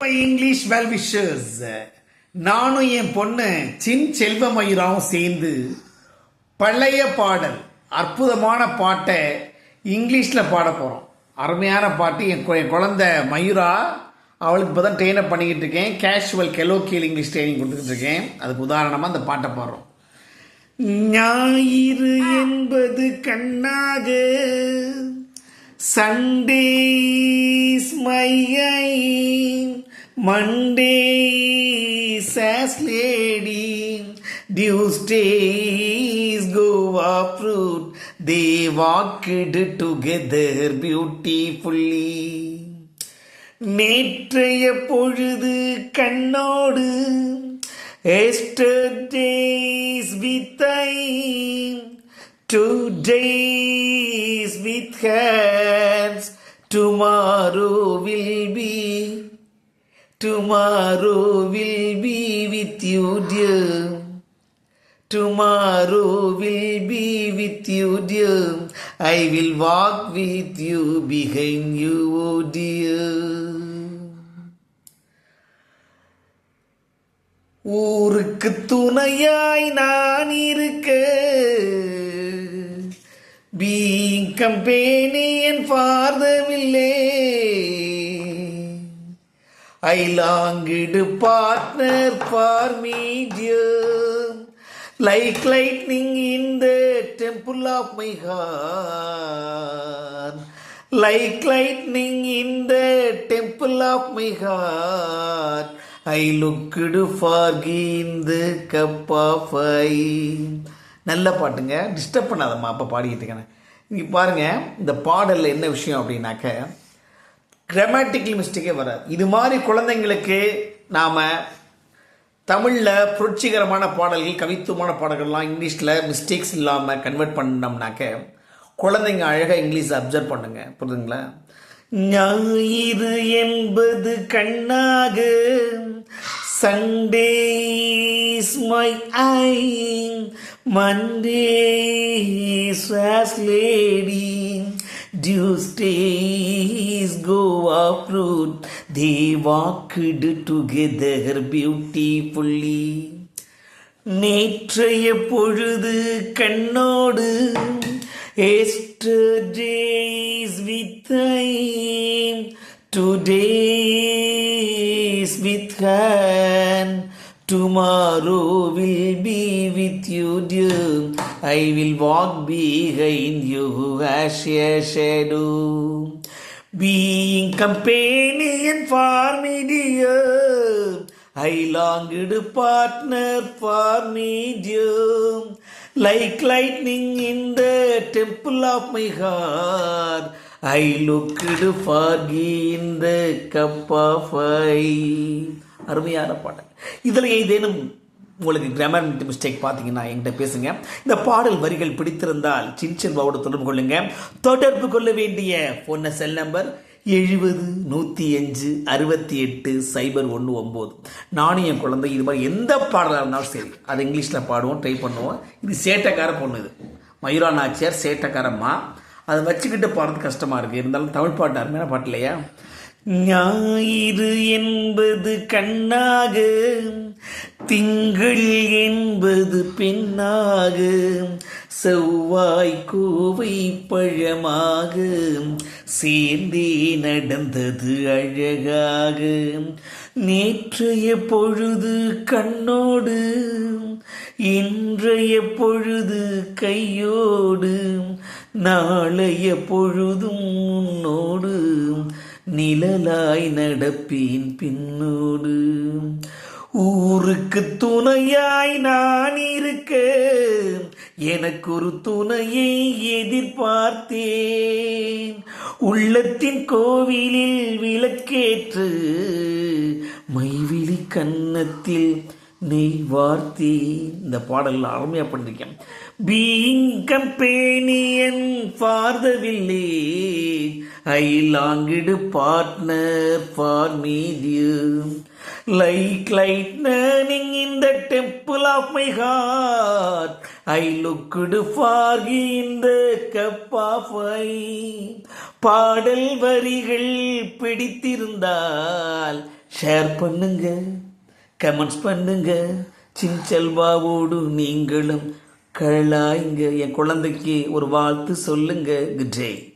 English well wishers. நானும் என் பொண்ணு சின் செல்வமயிராவும் சேர்ந்து பழைய பாடல் அற்புதமான பாட்டை இங்கிலீஷில் பாட போகிறோம். அருமையான பாட்டு. என் குழந்தை மயூரா, அவளுக்கு இப்போ தான் ட்ரெயினப் பண்ணிக்கிட்டு இருக்கேன். கேஷுவல் கெலோக்கியல் இங்கிலீஷ் ட்ரைனிங் கொடுத்துக்கிட்டு இருக்கேன். அதுக்கு உதாரணமாக அந்த பாட்டை பாடுறோம். ஞாயிறு என்பது கண்ணாக, Sunday is my I, Monday is as lady, Tuesday is Goa fruit. They walked together beautifully. நேற்றைய பொழுது கண்ணோடு, yesterdays with I, todays with hands, tomorrow will be with you, dear. Tomorrow will be with you, dear. I will walk with you behind you, oh dear. ஊருக்கு துணையாய் நான் இருக்க, being companion for the village. I longed partner for me, dear, like lightning in the temple of my heart, like lightning in the temple of my heart. I looked for in the cup of ice. நல்ல பாட்டுங்க, disturb பண்ணாதம்மா. அப்போ பாடிக்கிட்டு இருக்கேன். இங்கே பாருங்கள், இந்த பாடலில் என்ன விஷயம் அப்படின்னாக்க, கிராமட்டிக்கல் மிஸ்டேக்கே வராது. இது மாதிரி குழந்தைங்களுக்கு நாம் தமிழில் புரட்சிகரமான பாடல்கள், கவித்துவமான பாடல்கள்லாம் இங்கிலீஷில் மிஸ்டேக்ஸ் இல்லாமல் கன்வெர்ட் பண்ணோம்னாக்க குழந்தைங்க அழகாக இங்கிலீஷை அப்சர்வ் பண்ணுங்க. புரியுதுங்களா? ஞாயிறு என்பது கண்ணாக, Sunday is my I, Monday is as lady, Tuesday is Goa fruit. They walked together beautifully. நேற்றைய பொழுது கண்ணோடு, yesterdays with I, todays with hand, tomorrow will be with you, dear. I will walk behind you as a shadow, being companion for me, dear. I longed partner for me, dear, like lightning in the temple of my heart. I looked for in the cup of ice. அருமையான பாடல். இதில் ஏதேனும் உங்களுக்கு grammar mistake பார்த்தீங்கன்னா என்கிட்ட பேசுங்க. இந்த பாடல் வரிகள் பிடித்திருந்தால் சின்செல்வாவோடு தொடர்பு கொள்ளுங்க. தொடர்பு கொள்ள வேண்டிய ஃபோன் செல் நம்பர் 70-105-68-019. நானும் என் குழந்தை இது மாதிரி எந்த பாடலாக இருந்தாலும் சரி, அது இங்கிலீஷில் பாடுவோம், ட்ரை பண்ணுவோம். இது சேட்டைக்கார பொண்ணு, இது மயூரா நாச்சியார் சேட்டைக்காரம்மா. அதை வச்சுக்கிட்டு பாடுறது கஷ்டமாக இருக்குது. இருந்தாலும் தமிழ் பாட்டு அருமையான பாட்டு இல்லையா? ஞாயிறு என்பது கண்ணாக, திங்கள் என்பது பெண்ணாக, செவ்வாய் கோவை பழமாக, சேர்ந்தே நடந்தது அழகாக. நேற்றைய பொழுது கண்ணோடு, இன்றைய பொழுது கையோடு, நாளைய பொழுதும் உன்னோடு, நிழலாய் நடப்பேன் பின்னோடு. ஊருக்கு துணையாய் நான் இருக்க, எனக்கு ஒரு துணையை எதிர்பார்த்தேன். உள்ளத்தின் கோவிலில் விளக்கேற்று, மைவிழி கன்னத்தில் நெய் வார்த்தேன். இந்த பாடல் அருமையாக பண்ணிருக்கேன். Being companion for the village, I longed partner for me, dear, like lightning in the temple of my heart. I looked for in the cup of wine. பாடல் வரிகள் பிடித்திருந்தால் ஷேர் பண்ணுங்க, கமெண்ட்ஸ் பண்ணுங்க. சின்செல்வாவோடு நீங்களும் கலாய்ங்க. என் குழந்தைக்கு ஒரு வாழ்த்து சொல்லுங்க. Good day.